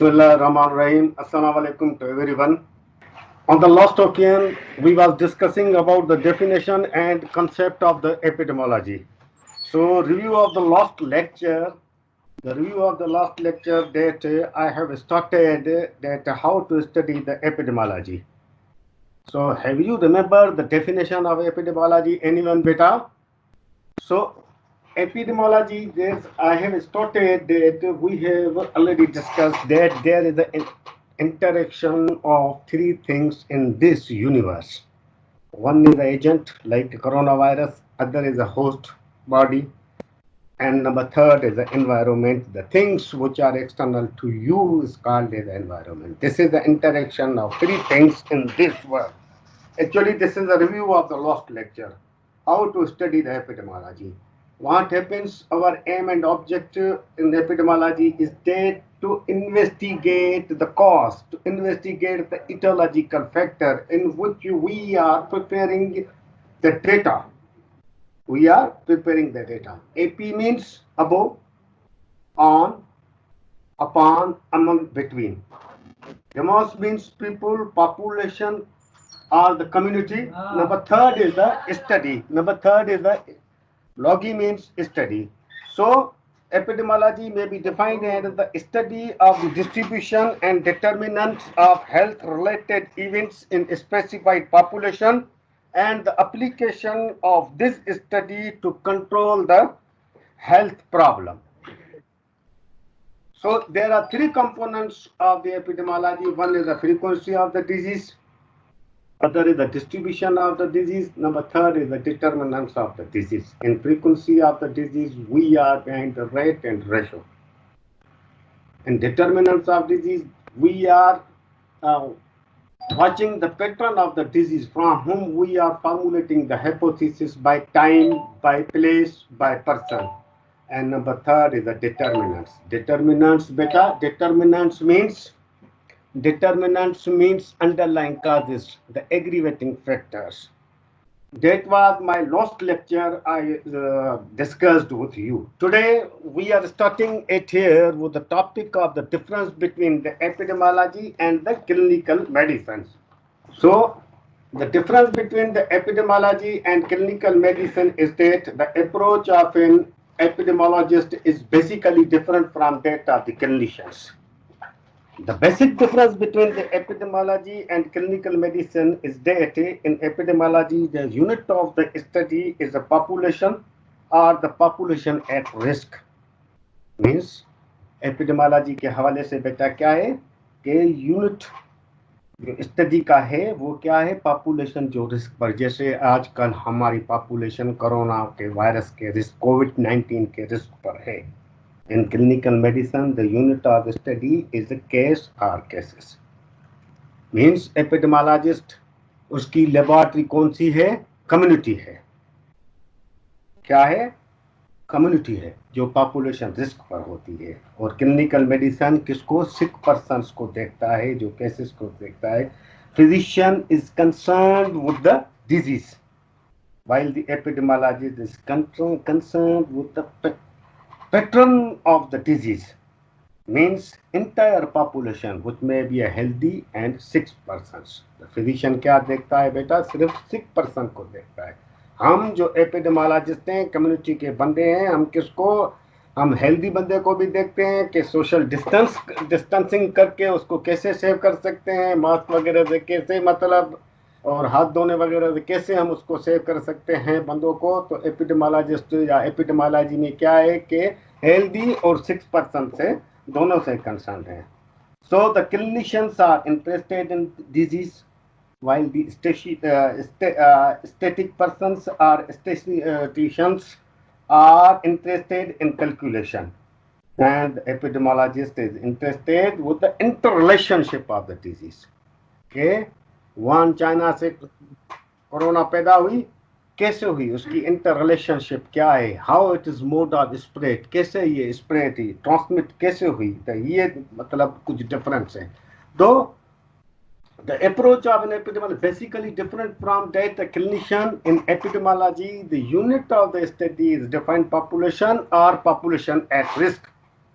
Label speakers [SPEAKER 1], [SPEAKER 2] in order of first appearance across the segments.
[SPEAKER 1] Bismillah Rahman Rahim. Assalamu alaikum to everyone. On the last occasion, we was discussing about the definition and concept of the epidemiology. So, review of the last lecture. The review of the last lecture that I have started that how to study the epidemiology. So, have you remember the definition of epidemiology? Anyone beta? So, epidemiology, yes, I have started that we have already discussed that there is an interaction of three things in this universe. One is the agent like coronavirus, other is a host body, and number third is the environment. The things which are external to you is called as the environment. This is the interaction of three things in this world. Actually, this is a review of the last lecture. How to study the epidemiology. What happens, our aim and objective in epidemiology is that to investigate the cause, to investigate the etiological factor in which we are preparing the data. We are preparing the data. AP means above, on, upon, among, between. Demos means people, population, or the community. Number third is the study. Number third is the logi means study. So epidemiology may be defined as the study of the distribution and determinants of health related events in a specified population and the application of this study to control the health problem. So there are three components of the epidemiology. One is the frequency of the disease, other is the distribution of the disease. Number third is the determinants of the disease. In frequency of the disease, we are behind the rate and ratio. In determinants of disease, we are uh, watching the pattern of the disease from whom we are formulating the hypothesis by time, by place, by person. And number third is the determinants. Determinants means underlying causes, the aggravating factors. That was my last lecture I discussed with you. Today we are starting it here with the topic of the difference between the epidemiology and the clinical medicines. So the difference between the epidemiology and clinical medicine is that the approach of an epidemiologist is basically different from that of the clinicians. The basic difference between the epidemiology and clinical medicine is that in epidemiology, the unit of the study is the population or the population at risk. Means epidemiology के हवाले से बेटा क्या है कि unit जो study का है वो क्या है पॉपुलेशन जो रिस्क पर जैसे आजकल हमारी पॉपुलेशन कोरोना के वायरस के रिस्क कोविड-19 के रिस्क पर है. In clinical medicine, the unit of study is a case or cases. Means epidemiologist उसकी लेबोरेटरी कौन सी है? कम्युनिटी है. क्या है? कम्युनिटी है जो पॉपुलेशन रिस्क पर होती है. और क्लिनिकल मेडिसिन किसको? सिक पर्सन्स को देखता है, जो केसेस को देखता है. Physician is concerned with the disease, while the epidemiologist is concerned with the pattern of the disease. Means entire population which may be a healthy and sick persons. The physician क्या देखता है बेटा? सिर्फ sick person को देखता है. हम जो epidemiologist हैं कम्युनिटी के बंदे हैं, हम किसको? हम हेल्दी बंदे को भी देखते हैं कि सोशल डिस्टेंसिंग करके उसको कैसे सेव कर सकते हैं, मास्क वगैरह से कैसे मतलब और हाथ धोने वगैरह से कैसे हम उसको सेव कर सकते हैं बंदों को. तो एपिडेमोलॉजिस्ट या एपिडेमोलॉजी में क्या है कि हेल्दी और सिक पर्सन से दोनों से कंसर्न है. So the clinicians are interested in disease while the static persons or statisticians are interested in calculation, and the epidemiologist is interested with the interrelationship of the disease. Okay, one China से corona पैदा हुई, कैसे हुई, उसकी inter relationship क्या है, how it is mode of spread, कैसे ये स्प्रेड ही ट्रांसमिट कैसे हुई. तो ये मतलब कुछ डिफरेंस है. तो the approach of an epidemiologist basically different from that the clinician. In epidemiology, the unit of the study is defined population or population at risk.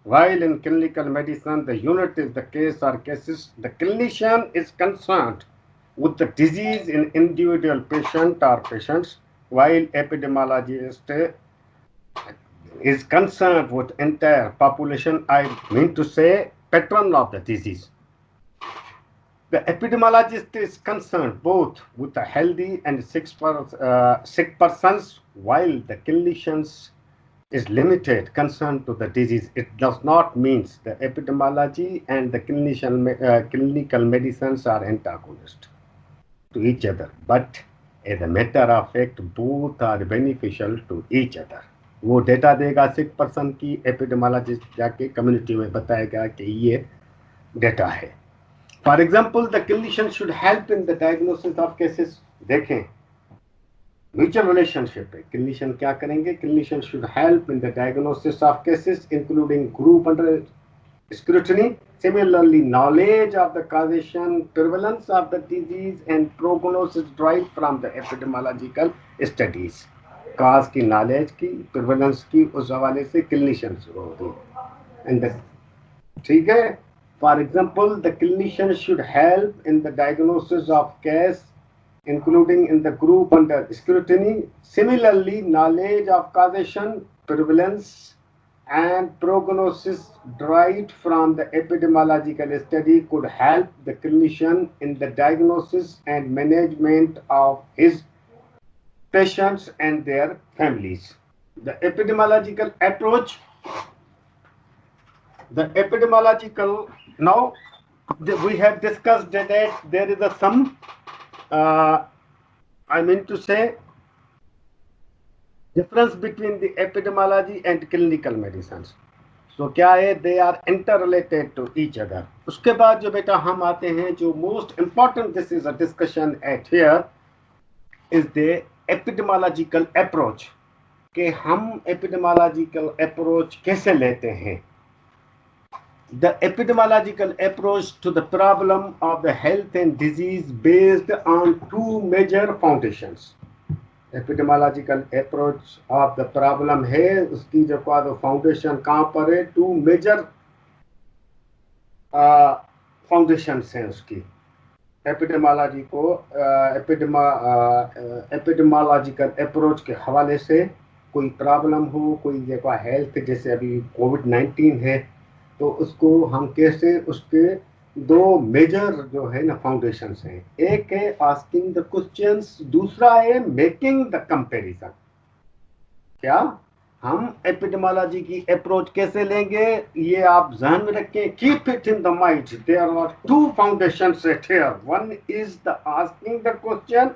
[SPEAKER 1] While in clinical medicine, the unit is the case or cases. The clinician is concerned with the disease in individual patient or patients, while epidemiologist is concerned with entire population. I mean to say pattern of the disease. The epidemiologist is concerned both with the healthy and sick persons, while the clinicians is limited concern to the disease. It does not mean the epidemiology and the clinical medicines are antagonist to each other, but as a matter of fact, both are beneficial to each other. वो data देगा सिक person की, epidemiologist जाके community में बताएगा कि ये data है. For example the clinician should help in the diagnosis of cases. देखें म्यूचुअल रिलेशनशिप है. क्लिनिशियन क्या करेंगे? Clinician should help in the diagnosis of cases including group under scrutiny. Similarly, knowledge of the causation, prevalence of the disease and prognosis derived from the epidemiological studies. Cause की, knowledge की, prevalence की, उस हवाले से clinician शुरू होती है. And ठीक है. For example, the clinician should help in the diagnosis of case including in the group under scrutiny. Similarly, knowledge of causation, prevalence and prognosis derived from the epidemiological study could help the clinician in the diagnosis and management of his patients and their families. The epidemiological approach, now we have discussed that there is some, I mean to say, difference between the epidemiology and clinical medicines. So क्या है? They are interrelated to each other. उसके बाद जो बेटा हम आते हैं, जो most important, this is a discussion at here, is the epidemiological approach. कि हम epidemiological approach कैसे लेते हैं? The epidemiological approach to the problem of the health and disease based on two major foundations. Epidemiological approach of the problem है, उसकी जो foundation कहाँ पर है? टू मेजर फाउंडेशंस हैं उसकी. एपिडेमोलॉजी को एपिडेमोलॉजिकल अप्रोच के हवाले से कोई प्रॉब्लम हो, कोई जो हेल्थ, जैसे अभी कोविड-19 है, तो उसको हम कैसे, उसके दो मेजर जो है ना फाउंडेशंस हैं. एक है आस्किंग द क्वेश्चंस, दूसरा है मेकिंग द कंपैरिजन. क्या हम एपिडेमोलॉजी की अप्रोच कैसे लेंगे, ये आप ध्यान में रखें. Keep it in the mind. There are two foundations at here. One is the asking the question,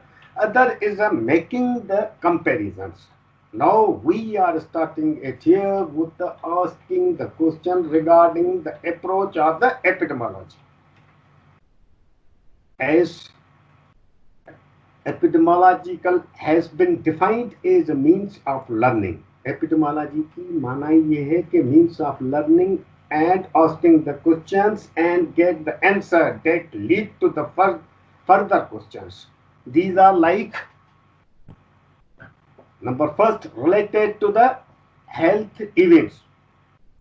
[SPEAKER 1] other is the making the comparisons. Now we are starting it here with the asking the question regarding the approach of the epidemiology. As epidemiological has been defined as a means of learning. Epidemiology की माना ये है कि means of learning and asking the questions and get the answer that lead to the further questions. These are like, number first, related to the health events.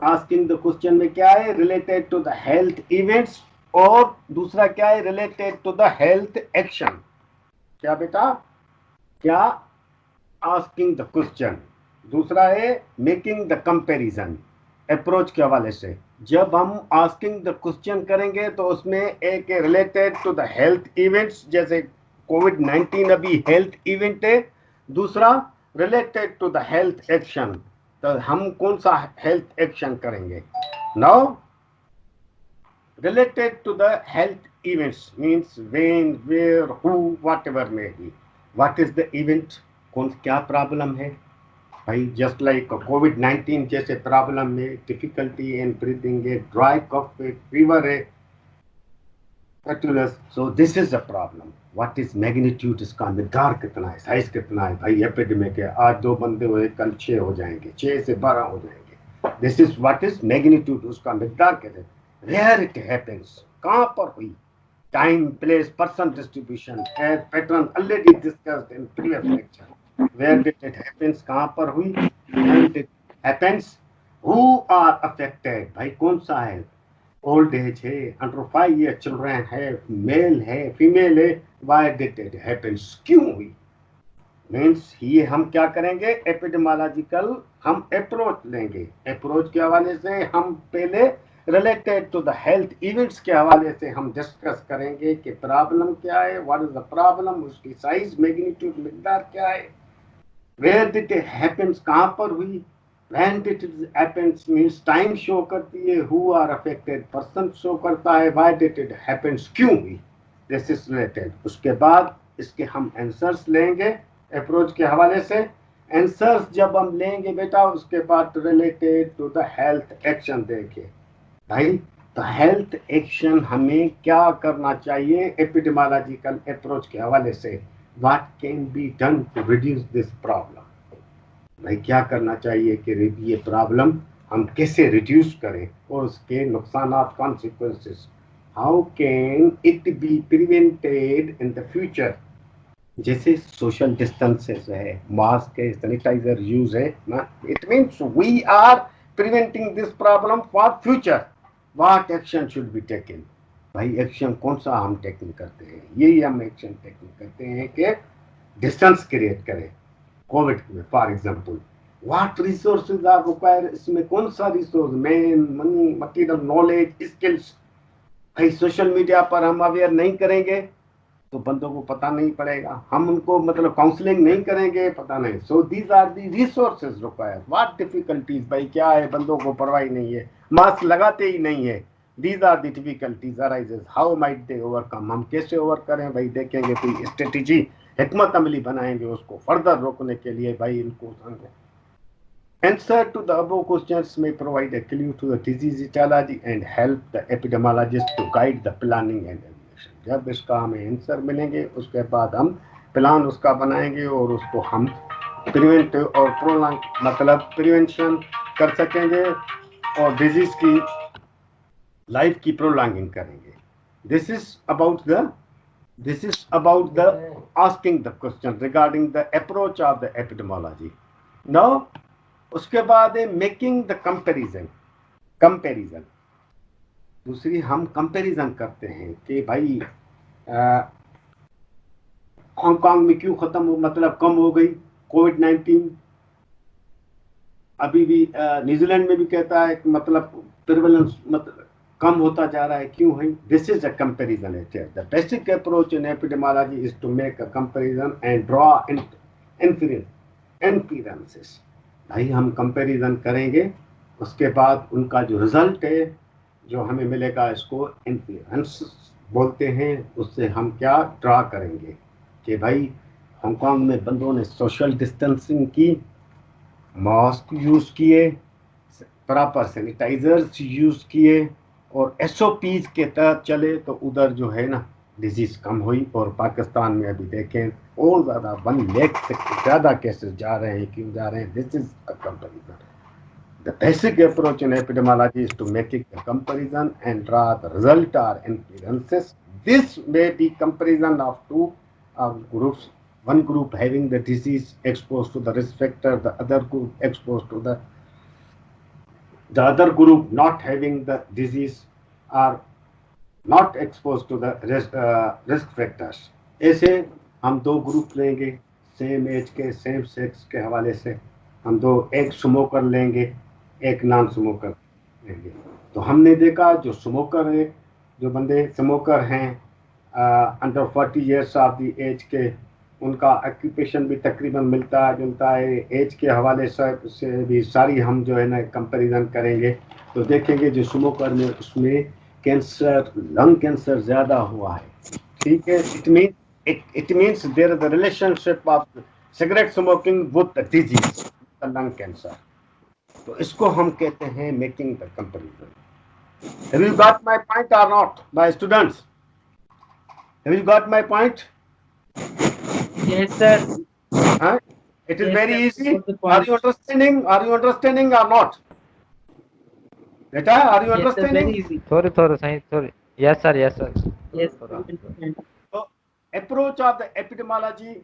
[SPEAKER 1] Asking the question में क्या है? Related to the health events. और दूसरा क्या है? Related to the health action. क्या बेटा? क्या? Asking the question. दूसरा है making the comparison. अप्रोच के हवाले से जब हम asking the question करेंगे तो उसमें एक related to the health events, जैसे कोविड-19 अभी हेल्थ इवेंट है. दूसरा related to the health action. तो हम कौन सा हेल्थ एक्शन करेंगे? Now related to the health events means when, where, who, whatever may be. What is the event? कौन क्या प्रॉब्लम है भाई? जस्ट लाइक कोविड-19 जैसे प्रॉब्लम में डिफिकल्टी इन ब्रीथिंग है, ड्राई कफ है, फीवर है, सो this is a problem. What is magnitude? इसका मिकदार कितना है, साइज कितना है भाई? एपिडेमिक है, आज 2 बंदे हुए, कल 6 हो जाएंगे, 6 से 12 हो जाएंगे. This is what is magnitude. उसका मिकदार कहते हैं. Where it happens, कहाँ पर हुई? Time, place, person distribution, as pattern already discussed in previous lecture. Where did it happens? कहाँ पर हुई? When it happens? Who are affected, भाई कौन सा है, ओल्ड एज है, अंडर 5 ईयर चिल्ड्रन है, मेल है, फीमेल है, व्हाई डिड इट हैपेंस, क्यों हुई। मीन्स ये हम क्या करेंगे, एपिडेमोलॉजिकल हम अप्रोच लेंगे। अप्रोच के हवाले से हम पहले related to the health events के हवाले से हम डिस्कस करेंगे कि प्रॉब्लम क्या है, व्हाट इज द प्रॉब्लम, उसकी साइज, मैग्नीट्यूड, मिकदार क्या है, वेयर डिड इट हैपेंस, कहां पर हुई, when did it happens means time show करती है, who are affected person show करता है, व्हाई डिड इट हैपेंस, क्यों हुई, दिस इज रिलेटेड। उसके बाद इसके हम आंसर्स लेंगे अप्रोच के हवाले से। आंसर्स जब हम लेंगे बेटा, उसके बाद related to the health action देंगे। भाई तो हेल्थ एक्शन हमें क्या करना चाहिए एपिडेमोलॉजिकल अप्रोच के हवाले से, what can be done to reduce this problem. भाई क्या करना चाहिए कि ये प्रॉब्लम हम कैसे रिड्यूस करें और उसके नुकसानात, consequences, how can it be prevented in the future. जैसे सोशल डिस्टेंसेस है, मास्क है, सैनिटाइजर यूज है ना, it means we are preventing this problem for future, what action should be taken. भाई एक्शन कौन सा हम टेकन करते हैं, यही हम एक्शन टेकन करते हैं कि डिस्टेंस क्रिएट करें। कोविड में for example what resources are required, इसमें कौन सा resource, man, money, material, knowledge, skills. भाई सोशल मीडिया पर हम अवेयर नहीं करेंगे तो बंदों को पता नहीं पड़ेगा, हम उनको मतलब काउंसलिंग नहीं करेंगे, पता नहीं। So these are the resources required, what difficulties, भाई क्या है, बंदों को परवाह नहीं है, मास्क लगाते ही नहीं है, these are the difficulties arises, how might they overcome, हम कैसे ओवर करें। भाई देखेंगे कोई स्ट्रेटेजी, हिकमत अमली बनाएंगे उसको फर्दर रोकने के लिए। भाई इनको समझो। Answer to the above questions may provide a clue to the disease etiology and help the epidemiologist to guide the planning and evaluation. जब इसका हमें आंसर मिलेंगे उसके बाद हम प्लान उसका बनाएंगे और उसको हम प्रिवेंट और प्रोलॉन्ग मतलब प्रिवेंशन कर सकेंगे और डिजीज की लाइफ की प्रोलॉन्गिंग करेंगे। This is about the asking the question regarding the approach of the epidemiology. Now उसके बाद है मेकिंग द कंपेरिजन। दूसरी हम कंपेरिजन करते हैं कि भाई हांगकांग में क्यों खत्म मतलब कम हो गई कोविड-19, अभी भी न्यूजीलैंड में भी कहता है मतलब प्रिवेलेंस मतलब कम होता जा रहा है, क्यों है। दिस इज अ कंपेरिजन है। The basic approach in epidemiology is to make a comparison and draw inferences. भाई हम कंपैरिजन करेंगे, उसके बाद उनका जो रिजल्ट है जो हमें मिलेगा इसको इन्फ्लुएंस बोलते हैं। उससे हम क्या ड्रा करेंगे कि भाई हांगकांग में बंदों ने सोशल डिस्टेंसिंग की, मास्क यूज किए, प्रॉपर सैनिटाइजर्स यूज किए और एसओपीज के तहत चले तो उधर जो है ना डिजीज कम हुई। और पाकिस्तान में अभी देखें और ज़्यादा 1 लाख से ज़्यादा केसेस जा रहे हैं, क्यों जा रहे हैं। This is a comparison. The basic approach in epidemiology is to make a comparison and draw the result or inferences. This may be comparison of two groups. One group having the disease exposed to the risk factor, the other group exposed to the other group not having the disease or not exposed to the risk factors. ऐसे हम दो group लेंगे, same as के same sex के हवाले से हम दो, एक स्मोकर लेंगे एक नॉन स्मोकर लेंगे। तो हमने देखा जो स्मोकर है, जो बंदे स्मोकर हैं under 40 years of the age के, उनका ऑक्यूपेशन भी तकरीबन मिलता जुलता है। एज के हवाले से भी सारी हम जो है ना कंपैरिजन करेंगे तो देखेंगे जो स्मोकर में उसमें कैंसर, लंग कैंसर ज़्यादा हुआ है। ठीक है, it means there is a relationship of cigarette smoking with the disease, the lung cancer. तो इसको हम कहते हैं making the comparison. Have you got my point or not, my students? Have you got my point?
[SPEAKER 2] Yes, sir.
[SPEAKER 1] Huh? It is
[SPEAKER 2] Yes,
[SPEAKER 1] very
[SPEAKER 2] sir.
[SPEAKER 1] easy.
[SPEAKER 2] Got the
[SPEAKER 1] Are
[SPEAKER 2] point.
[SPEAKER 1] you understanding? Are you understanding or not? Beta, are you
[SPEAKER 2] Yes, sir. Very
[SPEAKER 1] understanding?
[SPEAKER 2] easy.
[SPEAKER 3] थोड़ी सही थोड़ी। Yes sir
[SPEAKER 2] Yes,
[SPEAKER 3] थोड़ा
[SPEAKER 2] we understand.
[SPEAKER 1] So, approach of the epidemiology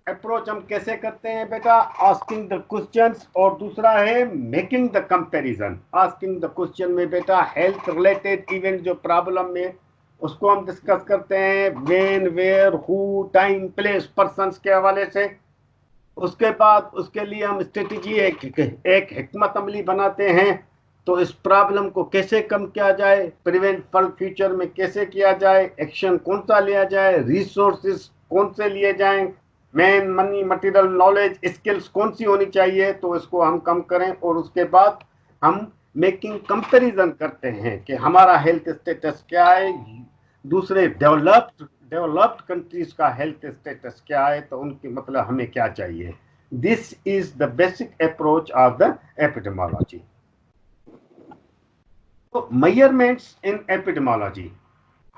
[SPEAKER 1] approach हम कैसे करते हैं बेटा? Asking the questions, और दूसरा है making the comparison. Asking the question में बेटा हेल्थ रिलेटेड इवेंट जो प्रॉब्लम में, उसको हम डिस्कस करते हैं when, where, who, time, place, persons के हवाले से। उसके बाद उसके लिए हम स्ट्रेटेजी एक हिकमत अमली बनाते हैं, तो इस प्रॉब्लम को कैसे कम किया जाए, प्रिवेंट फॉर फ्यूचर में कैसे किया जाए, एक्शन कौन सा लिया जाए, रिसोर्सेज कौन से लिए जाएं, man, money, material, knowledge, skills कौन सी होनी चाहिए, तो इसको हम कम करें। और उसके बाद हम मेकिंग कंपैरिजन करते हैं कि हमारा हेल्थ स्टेटस क्या है, दूसरे डेवलप्ड कंट्रीज का हेल्थ स्टेटस क्या है, तो उनकी मतलब हमें क्या चाहिए। This is the basic approach of the epidemiology. तो मेजरमेंट्स इन एपिडेमोलॉजी,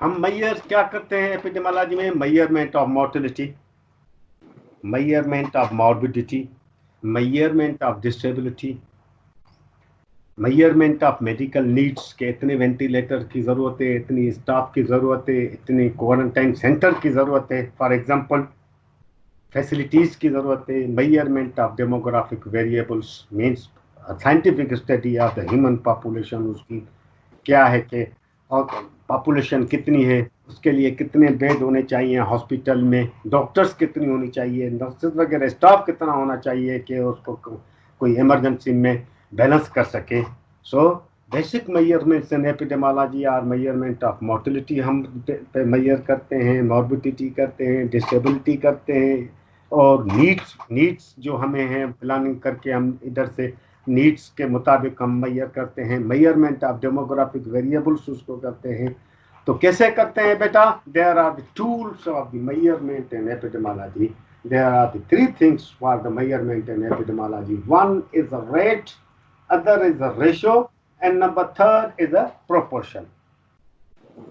[SPEAKER 1] हम मेजर क्या करते हैं एपिडेमोलॉजी में? Measurement of mortality, measurement of morbidity, measurement of disability, measurement of medical needs के इतने वेंटिलेटर की ज़रूरत है, इतनी स्टाफ की ज़रूरत है, इतनी क्वारंटाइन सेंटर की ज़रूरत है, फॉर एग्जांपल फैसिलिटीज़ की ज़रूरत है। Measurement of demographic variables means scientific study of the human population, उसकी क्या है कि और पॉपुलेशन कितनी है, उसके लिए कितने बेड होने चाहिए हॉस्पिटल में, डॉक्टर्स कितनी होनी चाहिए, नर्सेज वगैरह स्टाफ कितना होना चाहिए कि उसको कोई इमरजेंसी में बैलेंस कर सके। So basic measurements in epidemiology R measurement of mortality, हम मेजर करते हैं, मॉर्बिडिटी करते हैं, डिसेबिलिटी करते हैं, और नीड्स जो हमें हैं प्लानिंग करके हम इधर से नीड्स के मुताबिक हम मेजर करते हैं। मेजरमेंट ऑफ डेमोग्राफिक वेरिएबल्स उसको करते हैं। तो कैसे करते हैं बेटा? There are the tools of the measurement in epidemiology. There are the three things for the measurement in epidemiology. One is a rate, other is a ratio, and number third is a proportion.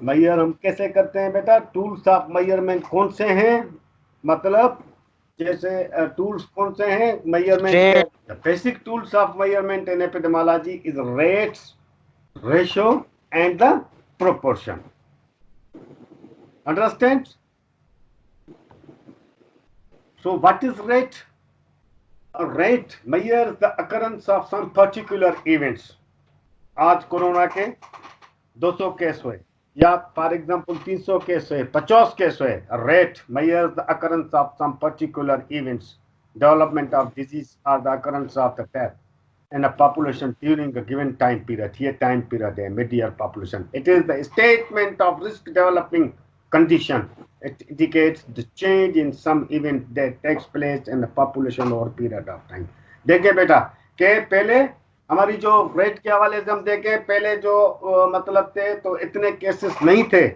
[SPEAKER 1] Measure हम कैसे करते हैं बेटा? Tools of measurement कौन से हैं? मतलब जैसे टूल्स कौन से हैं मेजरमेंट के? Basic tools of measurement in epidemiology is rates, ratio and the proportion. Understand? So what is rate? A rate measures the occurrence of some particular events. आज कोरोना के 200 केस हुए, या फॉर एग्जांपल 300 केस हुए, 50 case हुए। Rate measures the occurrence of some particular events, development of disease or the occurrence of the death in a population during a given time period. Here time period है mid-year population. It is the statement of risk developing condition. It indicates the change in some event that takes place in the population over period of time. देखिए बेटा के पहले हमारी जो rate के हवाले से हम देखें, पहले जो मतलब थे तो इतने केसेस नहीं थे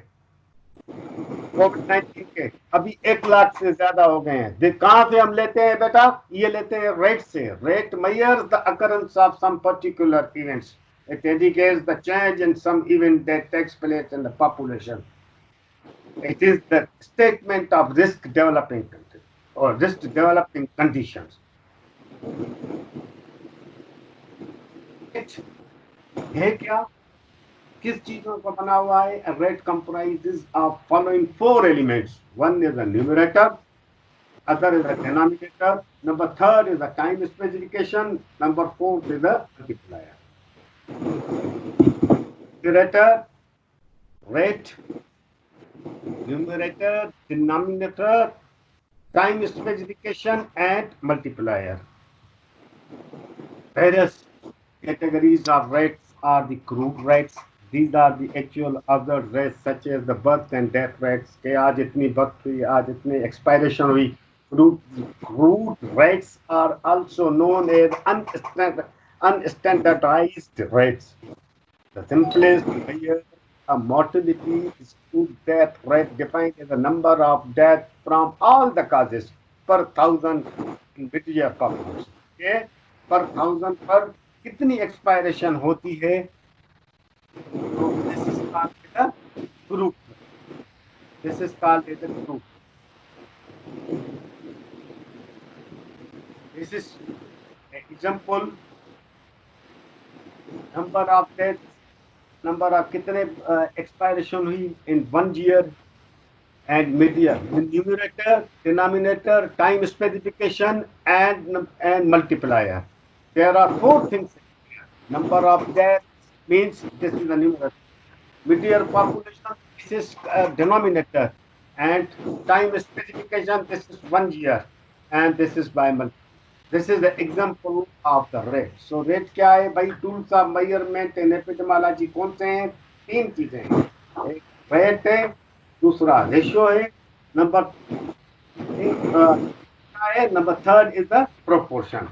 [SPEAKER 1] कोविड-19 के, अभी 1 लाख से ज्यादा हो गए हैं। कहां से हम लेते हैं बेटा? ये लेते हैं रेट से। Rate measures the occurrence of some particular events. It indicates the change in some event that takes place in the population. It is the statement of risk developing or risk developing conditions. है क्या? किस चीजों का बना हुआ है? A rate comprises of following 4 elements. One is a numerator, other is a denominator, number third is a time specification, number fourth is a multiplier. Numerator, rate, numerator, denominator, time specification, and multiplier. Various categories of rates are the crude rates. These are the actual other rates such as the birth and death rates. कि आज इतनी birth हुई, आज इतनी expiration हुई. Crude rates are also known as unstandardized rates. The simplest measure of mortality is crude death rate, defined as the number of deaths from all the causes per thousand individual population. Okay? Per thousand पर कितनी expiration होती है? तो this is called the group. This is called the group. This is example number of death, number of कितने expiration हुई इन 1 year, and media. Numerator, denominator, time specification, and multiplier. There are four things here. Number of deaths means this is the numerator. Meteor population, this is denominator, and time specification, this is 1 year, and this is by month. This is the example of the rate. So rate क्या है भाई? Tools of measurement in epidemiology कौन से हैं? तीन चीजें हैं, एक रेट है, दूसरा रेशियो है, नंबर है, number third is the proportion.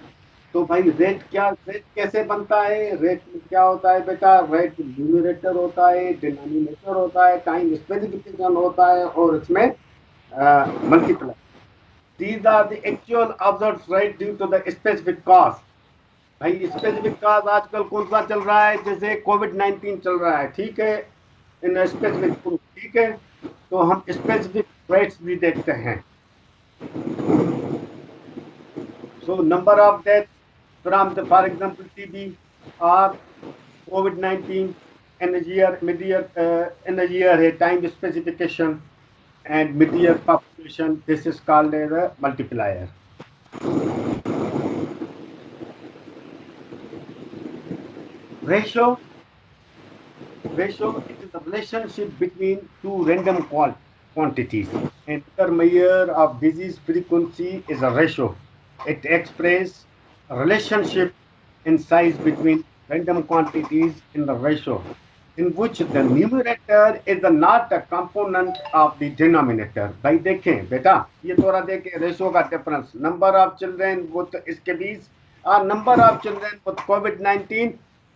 [SPEAKER 1] तो भाई रेट कैसे बनता है? रेट में क्या होता है बेटा? रेट न्यूमरेटर होता है, डिनोमिनेटर होता है, टाइम स्पेसिफिकेशन होता है, और इसमें multiply. These are the actual observed rate due to the specific cause. भाई स्पेसिफिक कॉज आजकल कौन सा चल रहा है? जैसे कोविड-19 चल रहा है, ठीक है, इन स्पेसिफिक प्रूफ, ठीक है, तो हम स्पेसिफिक रेट्स भी देखते हैं. So number of deaths from the, for example, TB or COVID-19 in a year, in a year, a time specification and mid-year population. This is called as a multiplier. Ratio is the relationship between two random quantities. Another measure of disease frequency is a ratio. It expresses a relationship in size between random quantities in the ratio, in which the numerator is not a component of the denominator. भाई देखें बेटा, ये थोड़ा देखें ratio का difference. Number of children with scabies और number of children with कोविड-19.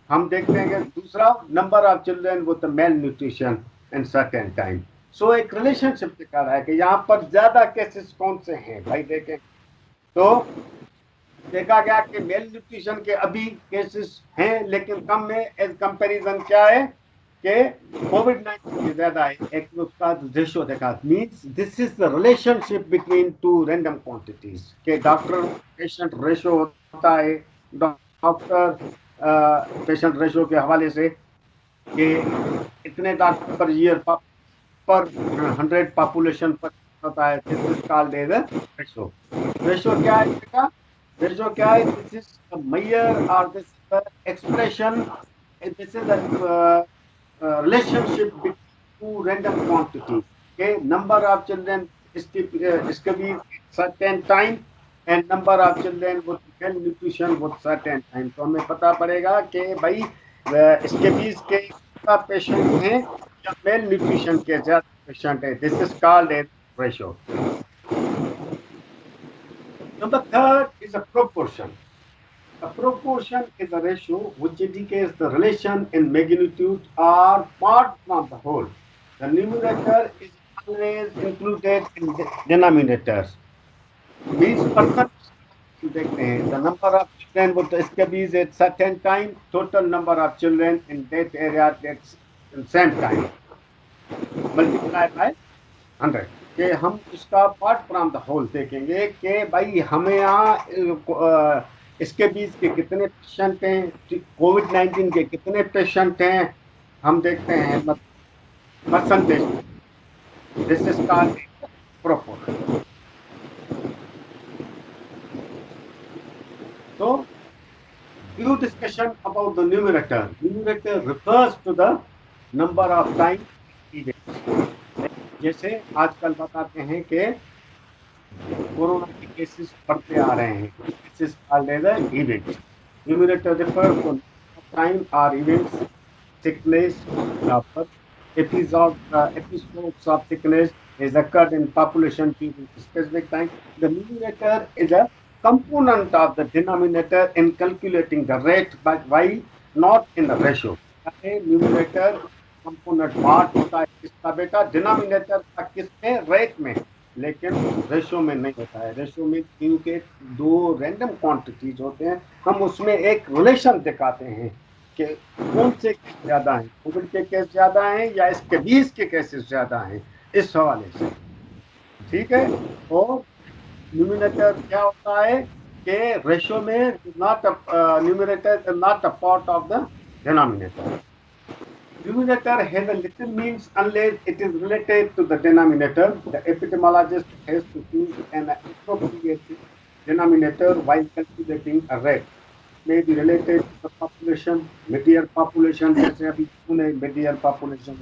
[SPEAKER 1] हम देखते हैं कि दूसरा number of children with malnutrition in certain time. So एक रिलेशनशिप दिखा रहा है कि यहाँ पर ज्यादा केसेस कौन से हैं. भाई देखें तो देखा गया कि मेल न्यूट्रिशन के अभी केसेस हैं, लेकिन कम में एज कंपैरिजन क्या है कि कोविड-19 ज्यादा है. एक उसका रेशियो देखा, means this is the relationship between two random quantities के डॉक्टर पेशेंट रेशियो होता है. डॉक्टर पेशेंट रेशियो के हवाले से कि इतने डॉक्टर पर ईयर पर 100 पॉपुलेशन पर होता है. This is called as ratio. Ratio क्या है बेटा? रेशियो क्या है? दिस इज अ मेजर और this is the expression, this is the relationship between two random quantities. Okay, number of children be certain time and number of children with malnutrition with certain time. तो हमें पता पड़ेगा कि भाई इसके बीच के patient हैं या मेल न्यूट्रिशन के ज्यादा पेशेंट है. This is called as ratio. Number third is a proportion. A proportion is a ratio which indicates the relation in magnitude or part from the whole. The numerator is always included in the denominators. Means person देखते हैं, the number of children with scabies at certain time, total number of children in that area that's in same time, multiply by 100. कि हम इसका part from the whole देखेंगे कि भाई हमें यहाँ इसके बीच के कितने पेशेंट हैं, कोविड-19 के कितने पेशेंट हैं, हम देखते हैं percentage. This is called proportion. So few discussion about the numerator. Numerator refers to the number of time events. जैसे आजकल बताते हैं कि कोरोना के केसेस बढ़ते आ रहे हैं. This is called as an event. Numerator refers to time or events, sickness, episodes of sickness is occurred in population during specific time. The numerator is a component of the denominator in calculating the rate, but while not in the ratio. Numerator component part होता है किसका बेटा? Denominator का. किसमें? Rate में, लेकिन ratio में नहीं होता है. रेशियो में क्योंकि दो रैंडम क्वांटिटीज होते हैं, हम उसमें एक रिलेशन दिखाते हैं कि कौन से केस ज्यादा हैं, कोविड के केस ज्यादा हैं या इसके 20 के केसेस ज्यादा हैं, इस हवाले से. ठीक है. और न्यूमिनेटर क्या होता है कि रेशियो में not numerator not a part of the denominator. Numerator has a little means unless it is related to the denominator. The epidemiologist has to choose an appropriate denominator while calculating a rate. May be related to the population, mid-year population, जैसे अभी सुने mid-year population,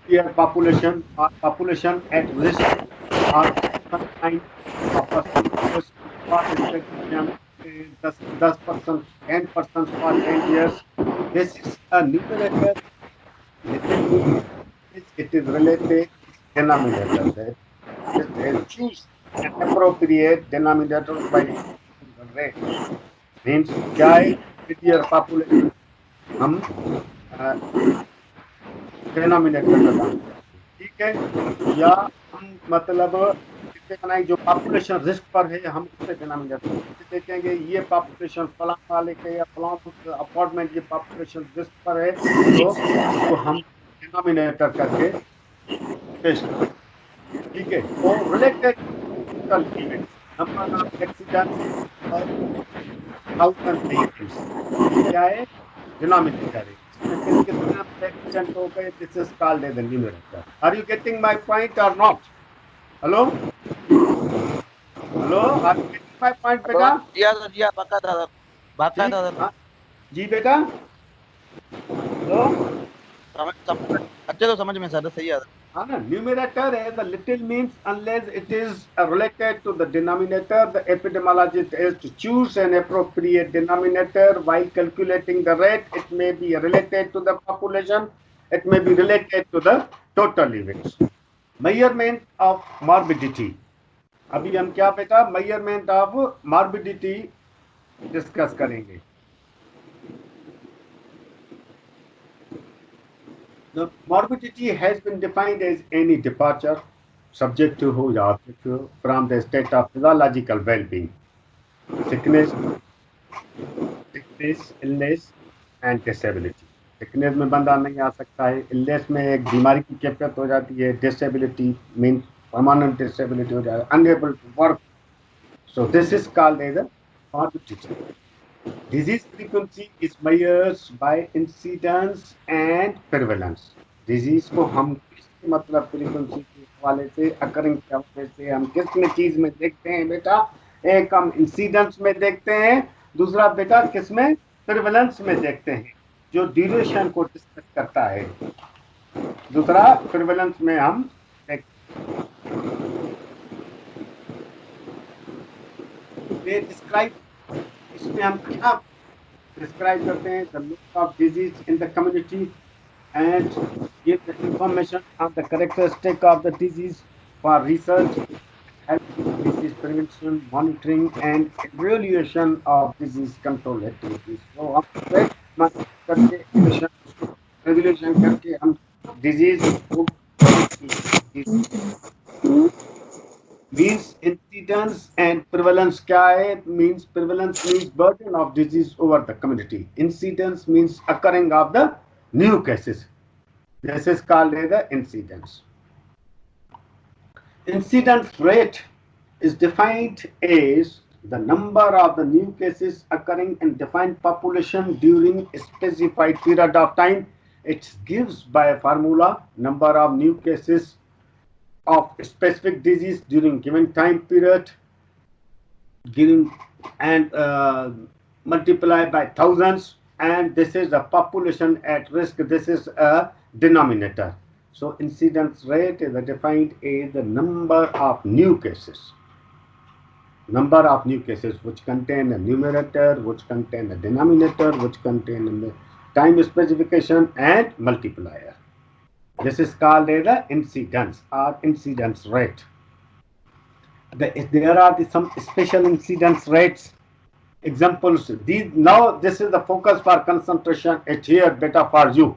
[SPEAKER 1] mid-year population or population at risk or some kind of person. Suppose for expectation is 10%, 10% for 10 years. This is a numerator. Little means it is related denominator. That choose an appropriate denominator by the rate. Means क्या है mid-year population हम denominator का काम करेंगे, ठीक है, या हम मतलब जिससे बनाए जो पॉपुलेशन रिस्क पर है हम उससे डिनोमिनेटर देखेंगे, ये पॉपुलेशन फलां वाले के या फलां अपार्टमेंट ये पॉपुलेशन रिस्क पर है तो हम डिनोमिनेटर करके पेश करें, ठीक है। और related total events, number of accidents और थाउजेंड व्हीकल्स, क्या है डिनोमिनेटर है, इसमें कितना एक्सीडेंट हो गए, this is called as the numerator. Are you getting my point और not? Hello hello, are you getting my point बेटा?
[SPEAKER 4] जी पक्का दादा
[SPEAKER 1] जी बेटा, हेलो,
[SPEAKER 4] अच्छे तो समझ में सर, सही है।
[SPEAKER 1] हाँ ना, न्यूमरेटर है the little means unless it is related to the denominator. The epidemiologist is to choose an appropriate denominator while calculating the rate. It may be related to the population, it may be related to the total events. Measurement of morbidity. अभी हम क्या बेटा measurement of morbidity discuss करेंगे। The morbidity has been defined as any departure, subject to who object to, from the state of physiological well-being, sickness, illness and disability. Sickness में बंदा नहीं आ सकता है, इलनेस में एक बीमारी की कैफियत हो जाती है, डिसेबिलिटी मीन परमानेंट डिसेबिलिटी हो जाए, unable to work, so this is called as morbidity. Disease frequency is measured by incidence and prevalence. Disease को हम किस मतलब frequency के हवाले से, occurring के हवाले से हम किस में चीज में देखते हैं बेटा? एक हम इंसिडेंस में देखते हैं, दूसरा बेटा किस में प्रिवेलेंस में देखते हैं, जो ड्यूरेशन को डिस्कस करता है, दूसरा प्रिवेलेंस में हम डिस्क्राइब, इसमें हम क्या डिस्क्राइब करते हैं? The look of disease in the community and give the information of the characteristic of the disease for research, disease prevention, monitoring and evaluation of disease control activities. So हम करके evaluation करके हम disease को means incidence and prevalence क्या है? Means prevalence means burden of disease over the community. Incidence means occurring of the new cases. This is called as the incidence. Incidence rate is defined as the number of the new cases occurring in defined population during a specified period of time. It gives by a formula number of new cases of specific disease during given time period, given and multiplied by thousands, and this is the population at risk. This is a denominator. So incidence rate is defined as the number of new cases. Number of new cases which contain a numerator, which contain a denominator, which contain a time specification and multiplier. This is called as the incidence or incidence rate. There are some special incidence rates. Examples. Now this is the focus for concentration at here beta for you.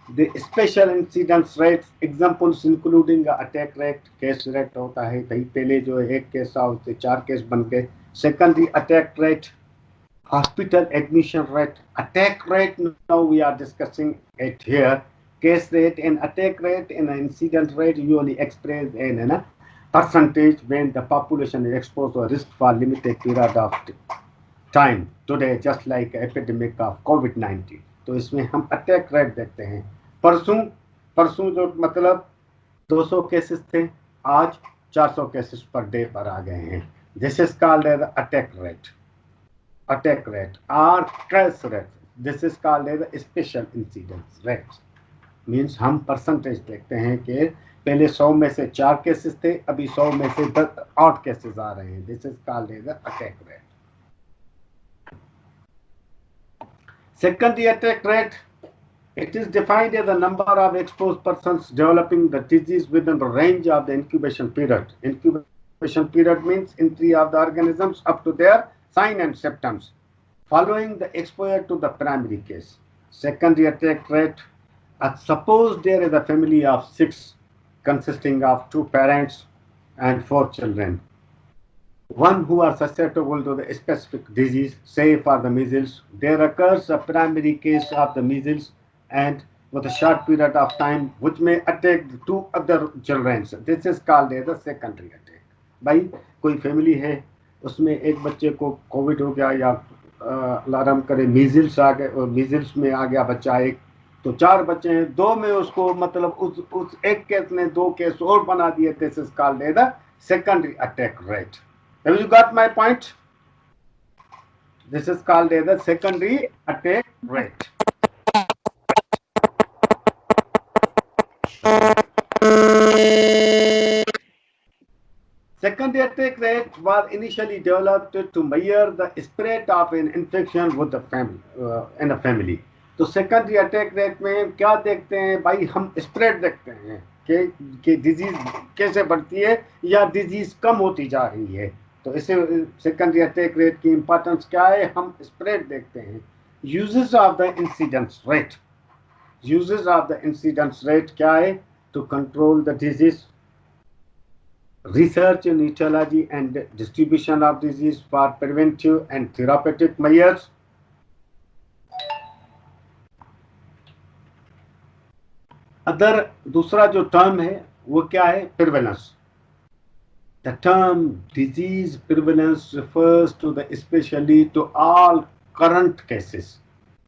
[SPEAKER 1] The special incidence rates, examples including attack rate, case rate होता है, कहीं पहले जो एक case होते 4 case बन के, secondary attack rate, hospital admission rate, attack rate. Now we are discussing it here. Case rate and attack rate and incidence rate usually expressed in a percentage when the population is exposed to a risk for limited period of time. Today, just like epidemic of COVID-19. तो इसमें हम attack rate देखते हैं। परसों जो मतलब 200 cases थे, आज 400 केसेस पर डे पर आ गए हैं। This is called as attack rate और crash rate. This is called as special incidence rate. Means हम परसेंटेज देखते हैं कि पहले 100 में से 4 केसेस थे, अभी 100 में से 8 केसेस आ रहे हैं। This is called as attack rate. Secondary attack rate, it is defined as the number of exposed persons developing the disease within the range of the incubation period. Incubation period means entry of the organisms up to their sign and symptoms following the exposure to the primary case. Secondary attack rate, suppose there is a family of 6 consisting of 2 parents and 4 children. One who are susceptible to the specific disease, say for the measles, there occurs a primary case of the measles and with a short period of time which may attack the 2 other children. This is called as a secondary attack. भाई कोई family है, उसमें एक बच्चे को Covid हो गया या अलार्म करे मीजल्स आ गए और मीजल्स में आ गया बच्चा एक, तो 4 बच्चे हैं, 2 में उसको मतलब उस एक केस ने 2 केस और बना दिए। This is called as the secondary attack rate. Have you got my point? This is called as the secondary attack rate. Secondary attack rate was initially developed to measure the spread of an infection with the family in a family. तो secondary attack rate में क्या देखते हैं भाई, हम spread देखते हैं कि डिजीज कैसे बढ़ती है या डिजीज कम होती जा रही है। तो इसे सेकेंडरी अटैक रेट की इंपॉर्टेंस क्या है, हम स्प्रेड देखते हैं। Uses of the incidence rate, uses of the incidence rate क्या है, to control the disease, research in etiology and distribution of disease for preventive and therapeutic measures, other दूसरा जो टर्म है वो क्या है, prevalence. The term disease prevalence refers to the especially to all current cases,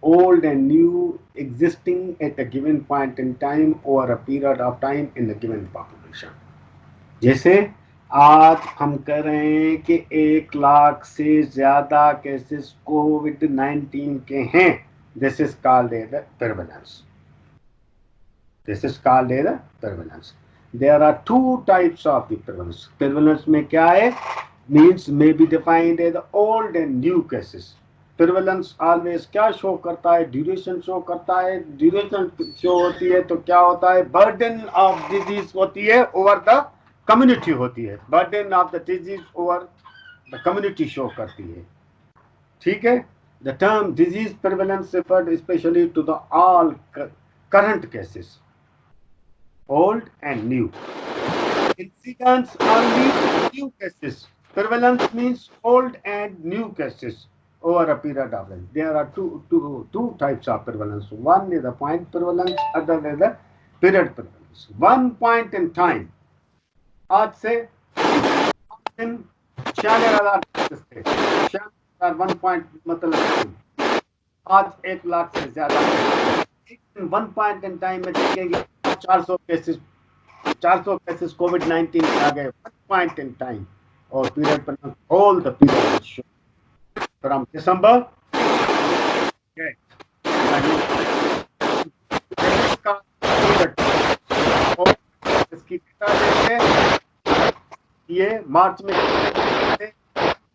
[SPEAKER 1] old and new, existing at a given point in time over a period of time in a given population. जैसे आज हम कह रहे हैं कि 1 लाख से ज्यादा cases कोविड-19 के हैं। This is called as prevalence. This is called as prevalence. There are 2 types of the prevalence. Prevalence में क्या है, means may be defined as old and new cases. Prevalence always क्या शो करता है, ड्यूरेशन शो करता है। Duration show होती है तो क्या होता है, बर्डन ऑफ डिजीज होती है ओवर द कम्युनिटी होती है। Burden of the disease over the community show करती है। ठीक है। The term disease prevalence referred specially to the all current cases, old and new. Incidence only new cases. Prevalence means old and new cases over a period of time. There are two types of prevalence. One is the point prevalence, other is the period prevalence. One point in time. आज से 96,000 cases थे। 96,000 1 point मतलब आज 1 लाख से ज्यादा। 1 point in time में देखेंगे 400 cases कोविड-19 में आ गए 1 पॉइंट इन टाइम। और पीरियड पर all the period from December इसकी डेटा देखें, ये मार्च में कितने थे,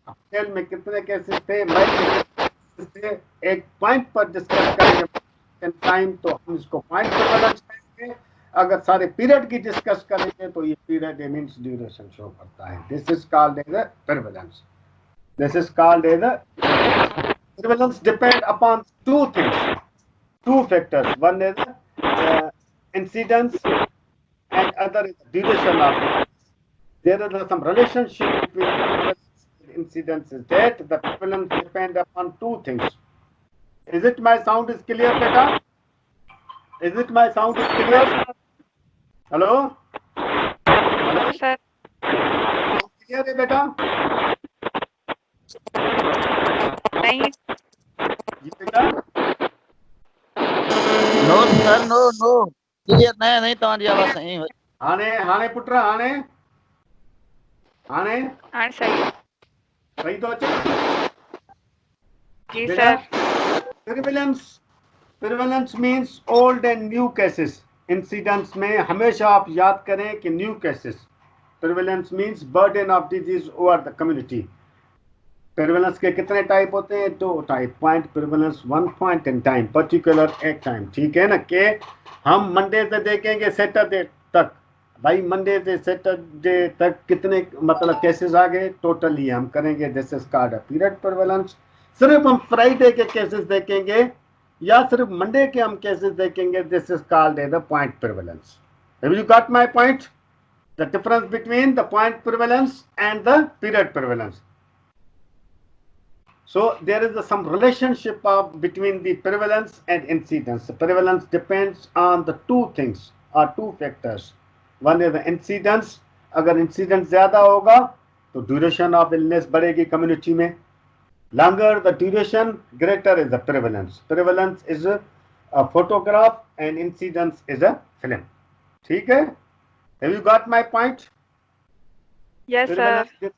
[SPEAKER 1] अप्रैल में कितने केसेस थे, मई में कितने थे, एक पॉइंट पर डिस्कस करेंगे टाइम तो हम इसको पॉइंट पर बैलेंस करेंगे। अगर सारे पीरियड की डिस्कस करेंगे तो ये पीरियड मींस ड्यूरेशन शो करता है। This is called as prevalence. This is called as prevalence depend upon 2 things, 2 factors. One is incidence and other is duration of it. There is some relationship between incidence is that the prevalence depend upon 2 things. Is it my sound is clear, beta? Is it my sound is clear? Hello? Hello,
[SPEAKER 5] sir.
[SPEAKER 1] Clear है बेटा?
[SPEAKER 5] नहीं
[SPEAKER 1] जी बेटा?
[SPEAKER 4] Clear नहीं तव्हांजी आवाज़ सही हुई।
[SPEAKER 1] हाणे पुट हाणे
[SPEAKER 5] सही
[SPEAKER 1] सही तो अचे
[SPEAKER 5] जी
[SPEAKER 1] बेटा।
[SPEAKER 5] Sir.
[SPEAKER 1] Prevalence means old and new cases. Incidents में हमेशा आप याद करें कि new cases. Prevalence means burden of disease over the community. Prevalence के कितने टाइप होते हैं? 2 type. Point prevalence, 1 point in time, particular एक टाइम। ठीक है ना, कि हम मंडे से देखेंगे सैटरडे तक, भाई मंडे से सैटरडे तक कितने मतलब केसेस आ गए टोटली हम करेंगे, this is called a period prevalence. सिर्फ हम फ्राइडे के केसेस देखेंगे या सिर्फ मंडे के हम केसेस देखेंगे, this is called the point prevalence. Have you got my point? The difference between the point prevalence and the period prevalence. So there is some relationship between the prevalence and incidence. The prevalence depends on the two things or two factors. One is the incidence. अगर incidence ज़्यादा होगा तो duration of illness बढ़ेगी community में. Longer the duration, greater is the prevalence. Prevalence is a photograph and incidence is a film. ठीक है? Have you got my point?
[SPEAKER 5] Yes sir.
[SPEAKER 1] Prevalence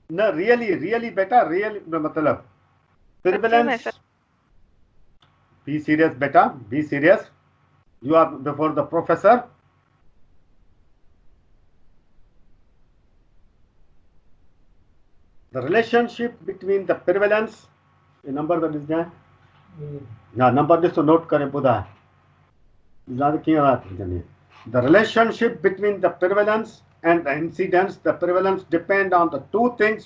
[SPEAKER 1] No, really बेटा, real मतलब prevalence. Be serious बेटा, be serious. You are before the professor. The relationship between the prevalence, ये number तो लिख जाए ना, नंबर लिख तो नोट करें बुधा ज़्यादा क्यों बात है। The relationship between the prevalence and the incidence, the prevalence depend on the two things,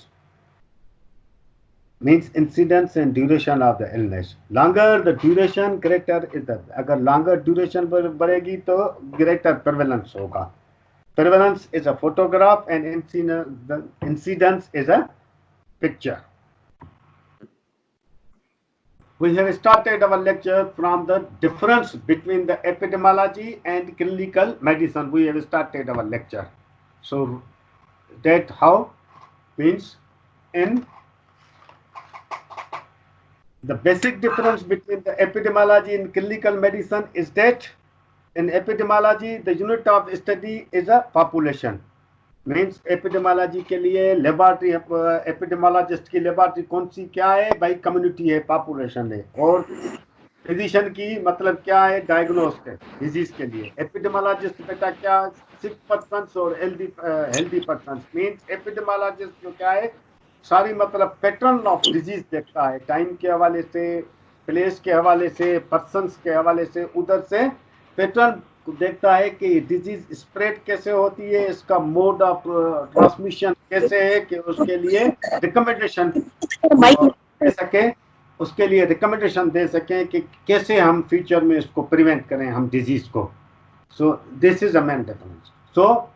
[SPEAKER 1] means incidence and duration of the illness. Longer the duration, greater is the, अगर longer duration बढ़ेगी तो greater prevalence होगा. Prevalence is a photograph and incidence is a picture. We have started our lecture from the difference between the epidemiology and clinical medicine. We have started our lecture. So that how means in the basic difference between the epidemiology and clinical medicine is that in epidemiology the unit of study is a population. Means epidemiology के लिए laboratory, epidemiologist की laboratory कौन सी क्या है भाई? Community है, population है। और फिजिशियन की मतलब क्या है? डायग्नोस्ट है डिजीज के लिए। एपिडेमोलॉजिस्ट बेटा क्या? सिक पर्सन्स और हेल्दी पर्सन्स। मीन्स एपिडेमोलॉजिस्ट जो क्या है, सारी मतलब पैटर्न ऑफ डिजीज देखता है, टाइम के हवाले से, प्लेस के हवाले से, पर्सन्स के हवाले से, उधर से पैटर्न देखता है कि डिजीज स्प्रेड कैसे होती है, इसका मोड ऑफ ट्रांसमिशन कैसे है, कि उसके लिए रिकमेंडेशन दे सके, उसके लिए रिकमेंडेशन दे सकें कि कैसे हम फ्यूचर में इसको प्रिवेंट करें हम डिजीज को। सो this is a main difference. So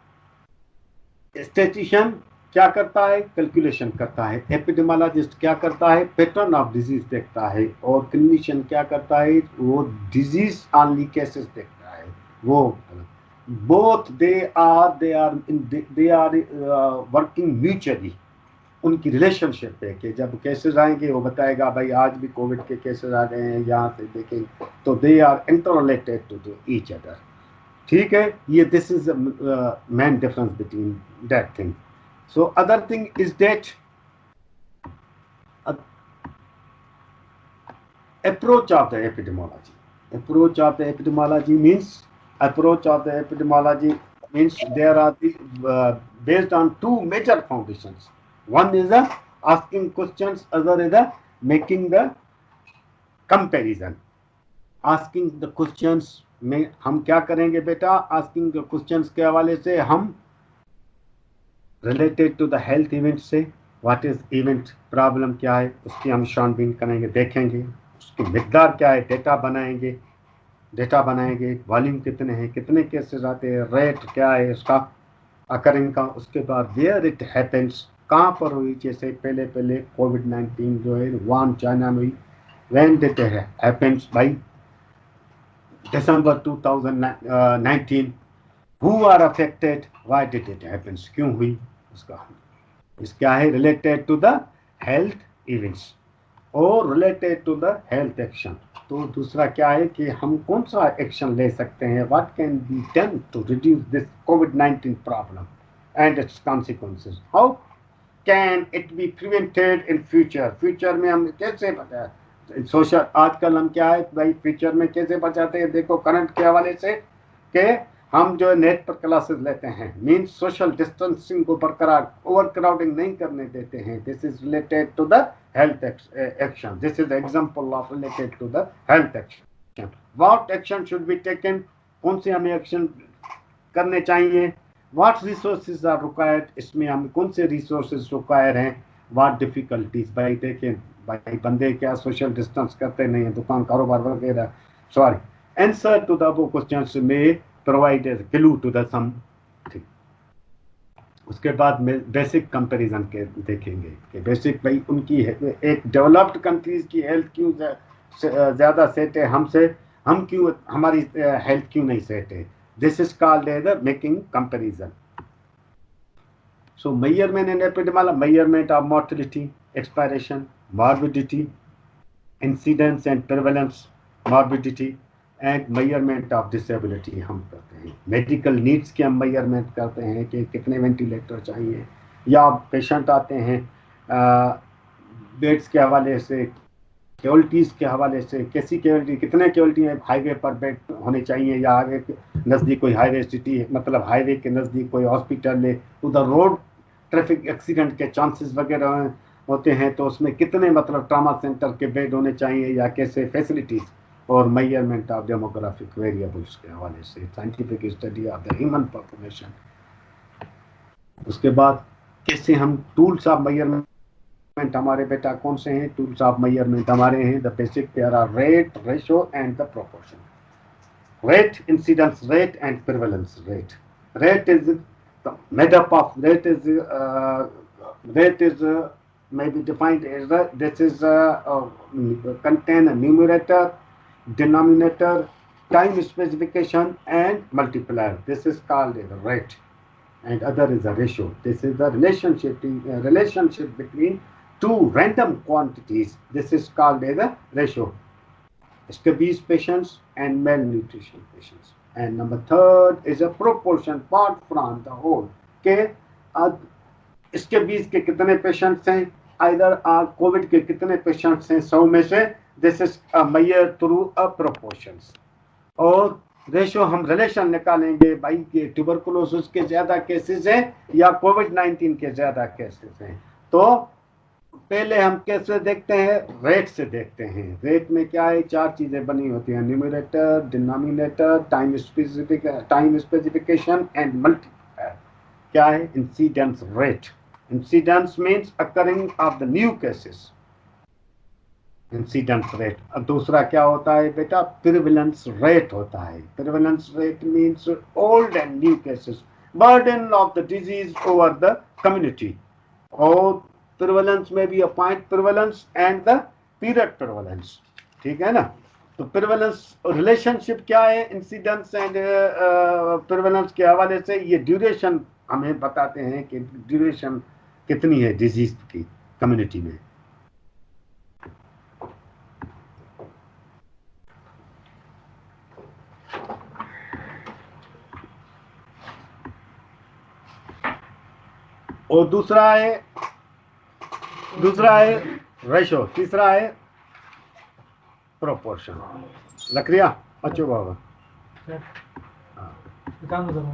[SPEAKER 1] statistician क्या करता है? कैलकुलेशन करता है। एपिडेमोलॉजिस्ट क्या करता है? पैटर्न ऑफ डिजीज देखता है। और क्लिनिशियन क्या करता है? वो डिजीज ऑनली केसेस देखता है। वो both they are working mutually. उनकी रिलेशनशिप है कि जब केसेस आएंगे वो बताएगा भाई आज भी कोविड के केसेस आ गए हैं, यहाँ से देखें, तो they are inter related to each other. ठीक है, ये this is main difference between that thing. So other thing is that approach of the epidemiology. Approach of the epidemiology means there are based on two major foundations. One is asking questions, other is making the comparison. Asking the questions में हम क्या करेंगे बेटा? Asking the questions के हवाले से हम related to the health event से, what is event, problem क्या है, उसकी हम छानबीन करेंगे, देखेंगे उसकी मिकदार क्या है, डेटा बनाएंगे, वॉल्यूम कितने हैं, कितने केसेस आते हैं, रेट क्या है उसका अकरिंग का। उसके बाद वेयर इट हैपेंस, कहाँ पर हुई, जैसे पहले कोविड-19 जो है वुहान चाइना में हुई, व्हेन डिड इट हैपेंस, भाई December 2019, who are affected, why did it happens, क्यों हुई, उसका क्या है, related to the health events और related to the health action. तो दूसरा क्या है कि हम कौन सा एक्शन ले सकते हैं, what can be done to reduce this कोविड-19 problem and its consequences, how can it be prevented in future में हम कैसे बचा सोशल, आजकल हम क्या है भाई फ्यूचर में कैसे बचाते हैं, देखो करंट के हवाले से कि हम जो नेट पर क्लासेस लेते हैं, मीन्स सोशल डिस्टेंसिंग को बरकरार, ओवर क्राउडिंग नहीं करने देते हैं, this is related to the health action, this is example of related to the health action, what action should be taken, कौन से हमें एक्शन करने चाहिए, व्हाट रिसोर्सेज आर रिक्वायर्ड, इसमें हम कौन से रिसोर्सेज रिक्वायर हैं, व्हाट डिफिकल्टीज, भाई देखें भाई बंदे क्या सोशल डिस्टेंस करते नहीं है, दुकान कारोबार वगैरह, sorry, answer to the above questions में provide a clue to the something. उसके बाद में बेसिक कंपैरिजन के देखेंगे कि बेसिक भाई उनकी एक डेवलप्ड कंट्रीज की हेल्थ क्यों ज़्यादा सेट है हमसे, हम क्यों, हमारी हेल्थ क्यों नहीं सेट है, this is called as making comparison. So measurement and epidemiology, measurement of mortality, expiration, morbidity, incidence and prevalence, morbidity and measurement of disability हम करते हैं। मेडिकल नीड्स के हम मेजरमेंट करते हैं कि कितने वेंटिलेटर चाहिए, या पेशेंट आते हैं बेड्स के हवाले से, कैजुअलिटीज़ के हवाले से, कैसी कैजुअलिटी, कितने कैजुअलिटी है, हाईवे पर बेड होने चाहिए या हाईवे के नज़दीक कोई हाईवे सिटी है, मतलब हाईवे के नज़दीक कोई हॉस्पिटल है, उधर रोड ट्रैफिक एक्सीडेंट के चांसेस वगैरह होते हैं, तो उसमें कितने मतलब ट्रामा सेंटर के बेड होने चाहिए या कैसे फैसिलिटीज, और मेजरमेंट ऑफ डेमोग्राफिक वेरिएबल्स के हवाले से scientific study of the human population. उसके बाद कैसे हम टूल्स ऑफ मेजरमेंट, हमारे बेटा कौन से हैं टूल्स ऑफ मेजरमेंट हमारे हैं, the basic there are rate, ratio and the proportion. Rate, incidence rate and prevalence rate. Rate is made up of rate is may be defined as this is contain a numerator, denominator, time specification and multiplier. This is called a rate, and other is a ratio. This is the relationship between two random quantities. This is called as a ratio. Scabies patients and malnutrition patients. And number third is a proportion part from the whole के इसके बीच के कितने patients हैं, either Covid के कितने patients हैं 100 में से, this is measure through a proportions. और रेशो हम रिलेशन निकालेंगे भाई कि ट्यूबरकुलोसिस के ज्यादा केसेस हैं या कोविड-19 के ज्यादा केसेस हैं। तो पहले हम कैसे देखते हैं, रेट से देखते हैं। रेट में क्या है, 4 चीजें बनी होती हैं, numerator, denominator, time specification and multiplier. क्या है, incidence rate. Incidence means occurring of the new cases, incidence rate. अब दूसरा क्या होता है बेटा, प्रिवेलेंस रेट होता है। Prevalence rate means old and new cases, burden of the disease over the community. और प्रिवेलेंस में भी point prevalence and the period prevalence, ठीक है ना। तो प्रिवेलेंस रिलेशनशिप क्या है इंसिडेंस एंड प्रिवेलेंस के हवाले से, ये ड्यूरेशन हमें बताते हैं कि ड्यूरेशन कितनी है डिजीज की कम्युनिटी में। और दूसरा है रेशो, तीसरा है प्रोपोर्शन। लकड़िया अच्छो बाबा,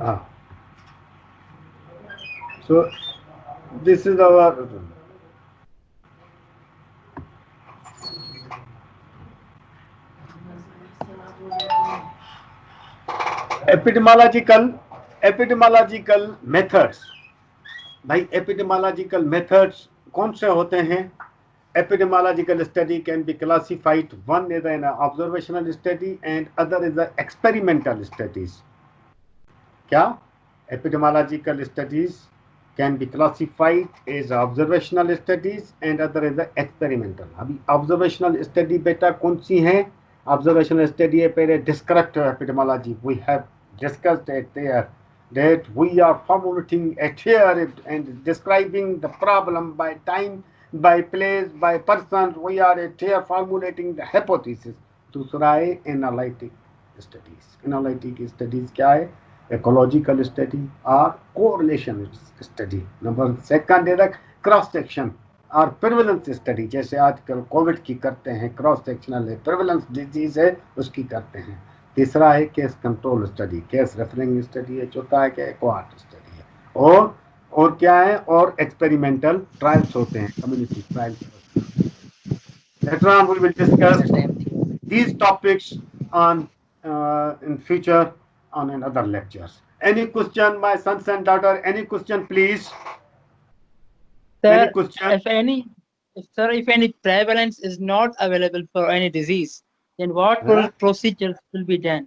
[SPEAKER 1] हाँ। So this is our epidemiological methods. भाई एपिडेमियोलॉजिकल मेथड्स कौन से होते हैं? Epidemiological study can be classified, one is an observational study and other is the experimental studies. क्या? Epidemiological studies can be classified as observational studies and other is the experimental. अभी observational study बेटा कौन सी है? Observational study है पहले descriptive epidemiology. We have discussed it there that we are formulating a theory and describing the problem by time, by place, by person. We are here formulating the hypothesis. दूसरा है analytic studies. Analytic studies क्या है? Ecological study और correlation study. Number second है cross section और prevalence study, जैसे आजकल Covid की करते हैं, क्रॉस सेक्शनल है, प्रिवेलेंस डिजीज है उसकी करते हैं। तीसरा है case control study, case referring study है। चौथा है कि कोआर्ट स्टडी है। और क्या है? और एक्सपेरिमेंटल ट्रायल्स होते हैं, community trials. Later on, we will discuss these topics on in future on another lectures. Any question, my sons and daughter? Any question, please? Any
[SPEAKER 2] Sir,
[SPEAKER 1] question?
[SPEAKER 2] if any prevalence is not available for any disease, then what
[SPEAKER 1] Huh?
[SPEAKER 2] procedures will be done?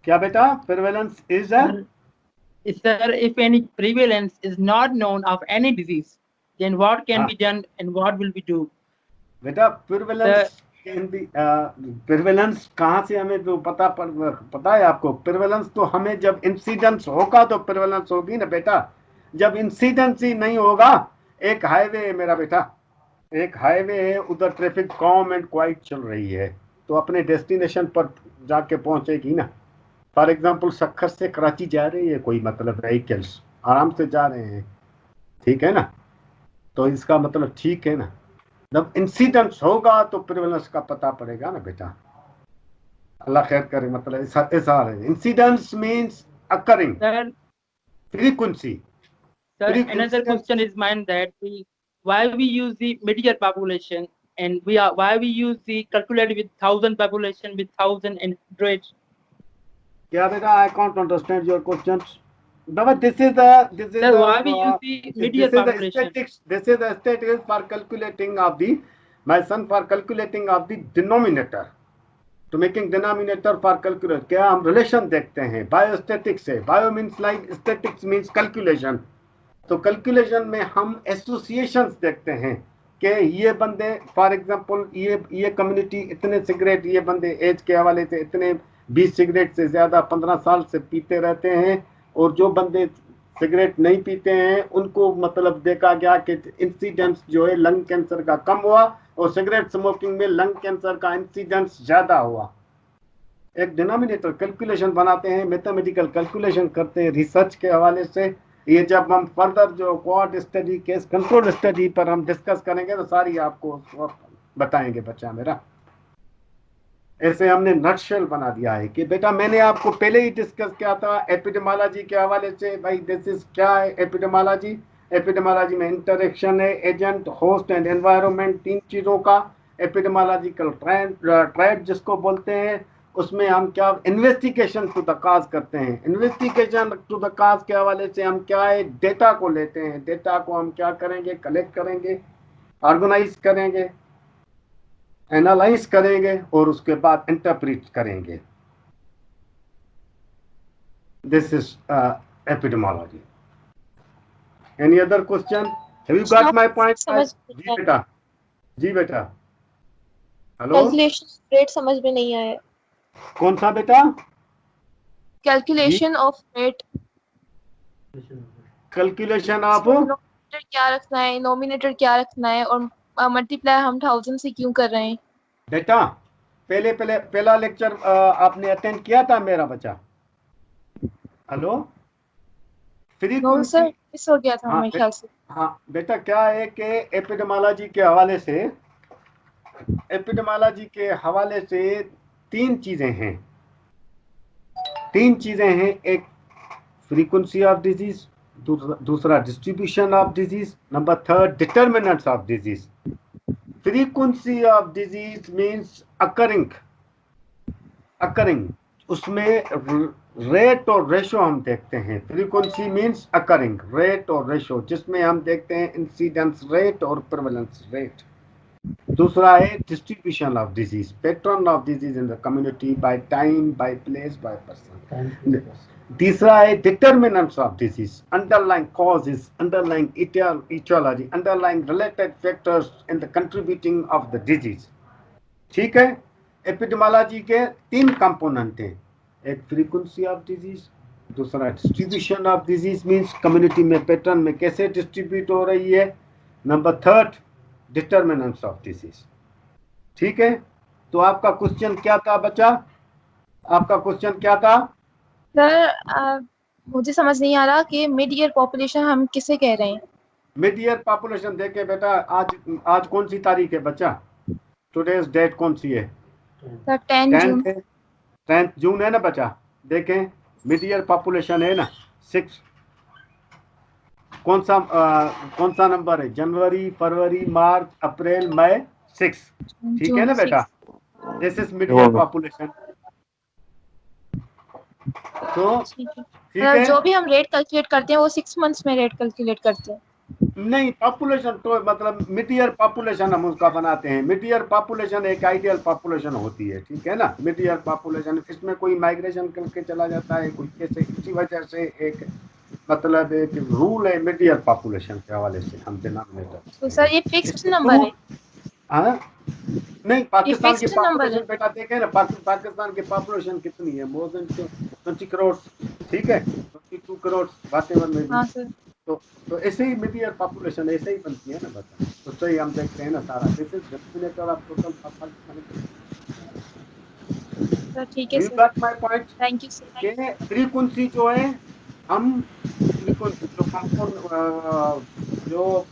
[SPEAKER 1] क्या बेटा? Prevalence is a
[SPEAKER 2] Sir, if any prevalence is not known of any disease, then what can
[SPEAKER 1] हाँ,
[SPEAKER 2] be done and what will we do?
[SPEAKER 1] बेटा prevalence can be prevalence कहाँ से हमें तो पता है आपको? Prevalence तो हमें जब इंसिडेंस होगा तो prevalence होगी ना बेटा। जब इंसिडेंस ही नहीं होगा, एक हाईवे है मेरा बेटा, एक हाईवे है, उधर ट्रैफिक कॉम एंड क्वाइट चल रही है, तो अपने डेस्टिनेशन पर जाके पहुंचेगी ना। फॉर एग्जाम्पल सक्खर से कराची जा रही है कोई, मतलब व्हीकल्स आराम से जा रहे हैं, ठीक है ना? तो इसका मतलब ठीक है ना, जब इंसिडेंस होगा तो प्रिवेलेंस का पता पड़ेगा ना बेटा। अल्लाह खैर करे, मतलब ऐसा है। Incidence means occurring,
[SPEAKER 2] Sir,
[SPEAKER 1] frequency.
[SPEAKER 2] another question is mine that why we use the median population and why we use the calculated with 1,000 population with 1,000 and 100.
[SPEAKER 1] क्या बेटा? I can't understand your questions. But this is
[SPEAKER 2] Sir, why we use the median
[SPEAKER 1] the
[SPEAKER 2] population?
[SPEAKER 1] statistics. This is the statistics for calculating of the, my son, for calculating of the denominator. To making denominator for calculate, क्या हम relation देखते हैं? Biostatics है। Bio means like, statics means calculation. तो calculation में हम associations देखते हैं कि ये बंदे, फॉर एग्जांपल, ये कम्युनिटी इतने सिगरेट, ये बंदे एज के हवाले से इतने 20 सिगरेट से ज़्यादा 15 साल से पीते रहते हैं, और जो बंदे सिगरेट नहीं पीते हैं उनको मतलब देखा गया कि इंसिडेंस जो है लंग कैंसर का कम हुआ, और सिगरेट स्मोकिंग में लंग कैंसर का इंसिडेंस ज़्यादा हुआ। एक डिनोमिनेटर कैलकुलेशन बनाते हैं, मैथमेटिकल कैलकुलेशन करते हैं रिसर्च के हवाले से। ये जब हम फर्दर जो quad study, case control study पर हम डिस्कस करेंगे तो सारी आपको बताएंगे बच्चा मेरा। ऐसे हमने नटशेल बना दिया है कि बेटा मैंने आपको पहले ही डिस्कस किया था एपिडेमोलॉजी के हवाले से। भाई दिस इज क्या है एपिडेमोलॉजी? एपिडेमोलॉजी में इंटरेक्शन है एजेंट, होस्ट एंड एनवायरनमेंट, 3 चीज़ों का। एपिडेमोलॉजिकल ट्रेंड जिसको बोलते हैं, उसमें हम क्या इन्वेस्टिगेशन टू द काज करते हैं। इन्वेस्टिगेशन टू द काज के हवाले से हम क्या है, डेटा को लेते हैं। डेटा को हम क्या करेंगे, कलेक्ट करेंगे, ऑर्गेनाइज करेंगे, एनालाइज करेंगे, और उसके बाद इंटरप्रेट करेंगे। This is epidemiology. Any other question? Have you got my point? जी बेटा, जी बेटा। हेलो,
[SPEAKER 6] कैलकुलेशन रेट समझ में नहीं आया।
[SPEAKER 1] कौन सा बेटा?
[SPEAKER 6] Calculation of rate,
[SPEAKER 1] calculation of
[SPEAKER 6] denominator क्या रखना है, नोमिनेटर क्या रखना है, और मल्टीप्लाई हम 1000 से क्यों कर रहे हैं?
[SPEAKER 1] बेटा पहला लेक्चर आपने अटेंड किया था मेरा बच्चा? हेलो,
[SPEAKER 6] नो सर, मिस हो गया था
[SPEAKER 1] हाँ,
[SPEAKER 6] मेरे ख्याल से।
[SPEAKER 1] हाँ बेटा, क्या है कि एपिडेमोलॉजी के हवाले से, एपिडेमोलॉजी के हवाले से 3 चीजें हैं। 3 चीजें हैं। एक फ्रीक्वेंसी ऑफ डिजीज, दूसरा distribution of disease, number 3 determinants of disease. Frequency of disease means occurring, उसमें रेट और रेशो हम देखते हैं। फ्रीक्वेंसी मींस अकरिंग, रेट और रेशो, जिसमें हम देखते हैं इंसिडेंस रेट और प्रेवलेंस रेट। दूसरा है distribution of disease, pattern of disease in the community, by time, by place, by person. तीसरा है determinants of disease, underlying causes, underlying etiology, underlying related factors in the contributing of the disease. ठीक है? Epidemiology के 3 component हैं। एक frequency of disease, दूसरा distribution of disease means community में pattern में कैसे डिस्ट्रीब्यूट हो रही है, नंबर 3 डिटर्मिनेंट्स ऑफ डिजीज। ठीक है? तो आपका क्वेश्चन क्या था बच्चा? आपका क्वेश्चन क्या था?
[SPEAKER 6] सर मुझे समझ नहीं आ रहा कि मिड ईयर पॉपुलेशन हम किसे कह रहे हैं।
[SPEAKER 1] मिड ईयर पॉपुलेशन देखे बेटा, आज कौन सी तारीख है बच्चा? टुडेज डेट कौन सी है?
[SPEAKER 6] सर 10 जून।
[SPEAKER 1] 10 जून है ना बच्चा? देखें मिड ईयर पॉपुलेशन है ना 6। कौन सा नंबर है? जनवरी, फरवरी, मार्च, अप्रैल, मई, 6। ठीक है ना बेटा? This is mid year population. तो
[SPEAKER 6] ठीक है।
[SPEAKER 1] ठीक है,
[SPEAKER 6] जो भी हम रेट कैलकुलेट करते हैं वो 6 मंथ्स में रेट कैलकुलेट करते हैं।
[SPEAKER 1] नहीं पॉपुलेशन तो मतलब मिड ईयर पॉपुलेशन हम उसका बनाते हैं। मिड ईयर पॉपुलेशन एक आइडियल पॉपुलेशन होती है, ठीक है ना? मिड ईयर पॉपुलेशन, इसमें कोई माइग्रेशन करके चला जाता है कोई कैसे, इसी वजह से एक मतलब एक रूल है मिड ईयर पॉपुलेशन के हवाले से हम डिनोमिनेटर।
[SPEAKER 6] तो सर ये फिक्स्ड नंबर है?
[SPEAKER 1] हाँ नहीं, पाकिस्तान की
[SPEAKER 6] fixed number
[SPEAKER 1] पॉपुलेशन
[SPEAKER 6] है?
[SPEAKER 1] बेटा देखें ना, पाकिस्तान की पॉपुलेशन कितनी है? मोर देन 20 करोड़, ठीक है, 22 करोड़ वाटेवर में भी।
[SPEAKER 6] हाँ सर।
[SPEAKER 1] तो ऐसे ही मिड ईयर पॉपुलेशन ऐसे ही बनती है ना बता, उससे ही हम देखते हैं ना सारा। This is denominator of total population.
[SPEAKER 6] Sir ठीक है
[SPEAKER 1] you
[SPEAKER 6] sir,
[SPEAKER 1] got my point?
[SPEAKER 6] Thank you sir.
[SPEAKER 1] के फ्रीक्वेंसी जो है, हम फ्रीक्वेंसी जो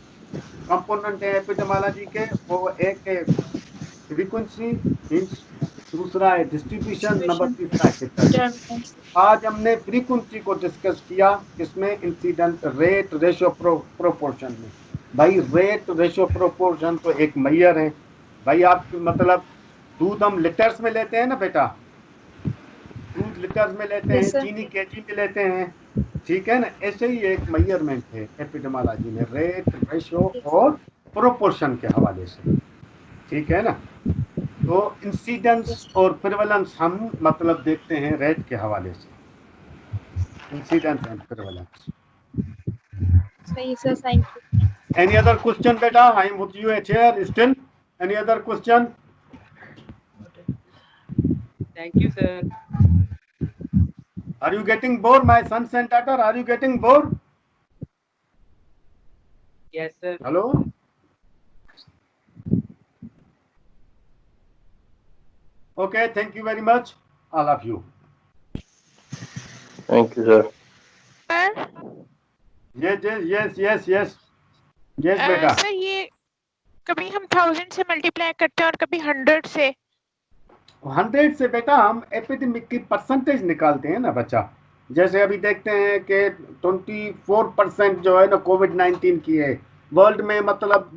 [SPEAKER 1] कंपोनेंट है एपिडेमियोलॉजी के, वो एक है फ्रीक्वेंसी, दूसरा है डिस्ट्रीब्यूशन, नंबर तीसरा है डिटरमिनेंट। आज हमने फ्रीक्वेंसी को डिस्कस किया, इसमें इंसिडेंट रेट रेशियो प्रोपोर्शन में। भाई रेट रेशियो प्रोपोर्शन तो एक मैयर है भाई। आप मतलब दूध हम लीटर्स में लेते हैं ना बेटा, दूध लीटर्स में लेते हैं, चीनी केजी में लेते हैं, ठीक है ना? ऐसे ही एक मेजरमेंट है एपिडेमियोलॉजी में, रेट रेशियो और प्रोपोर्शन के हवाले से, ठीक है ना? तो इंसिडेंस और प्रिवेलेंस हम मतलब देखते हैं रेट के हवाले से, इंसिडेंस एंड प्रिवेलेंस।
[SPEAKER 6] सही sir, thank you.
[SPEAKER 1] Any other question beta? I am with you at here still. Any other question?
[SPEAKER 2] Thank you, sir.
[SPEAKER 1] Are you getting bored, my sons and daughter? Are you getting bored?
[SPEAKER 2] Yes, sir.
[SPEAKER 1] Hello? Okay, thank you very much, all of you.
[SPEAKER 7] Thank you, sir.
[SPEAKER 5] Sir
[SPEAKER 1] Yes, बेटा।
[SPEAKER 5] Sir ये कभी हम 1000 से multiply करते हैं और कभी 100 से।
[SPEAKER 1] 100 से बेटा हम एपिडेमिक की परसेंटेज निकालते हैं ना बच्चा। जैसे अभी देखते हैं कि 24% जो है ना कोविड-19 की है वर्ल्ड में, मतलब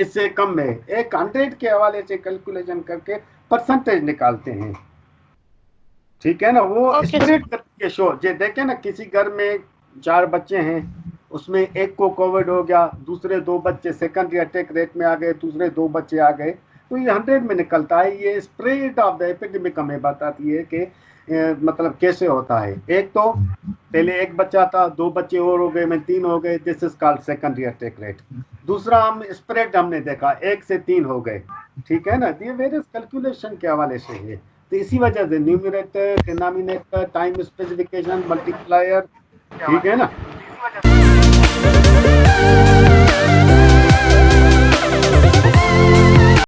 [SPEAKER 1] इससे कम है। एक 100 के हवाले से कैलकुलेशन करके परसेंटेज निकालते हैं, ठीक है ना? वो स्प्रेड करके शो, जे देखे ना किसी घर में 4 बच्चे हैं, उसमें एक को कोविड हो गया, दूसरे 2 बच्चे सेकेंडरी अटैक रेट में आ गए, दूसरे 2 बच्चे आ गए, तो ये 100 में निकलता है। ये स्प्रेड ऑफ द एपिडेमिक हमें बताती है कि मतलब कैसे होता है। एक तो पहले 1 बच्चा था, 2 बच्चे और हो गए, में 3 हो गए, this is called secondary attack rate. दूसरा हम स्प्रेड हमने देखा 1 से 3 हो गए, ठीक है ना? ये वेरियस कैलकुलेशन के हवाले से है। तो इसी वजह से numerator, denominator, time specification, multiplier, ठीक है ना?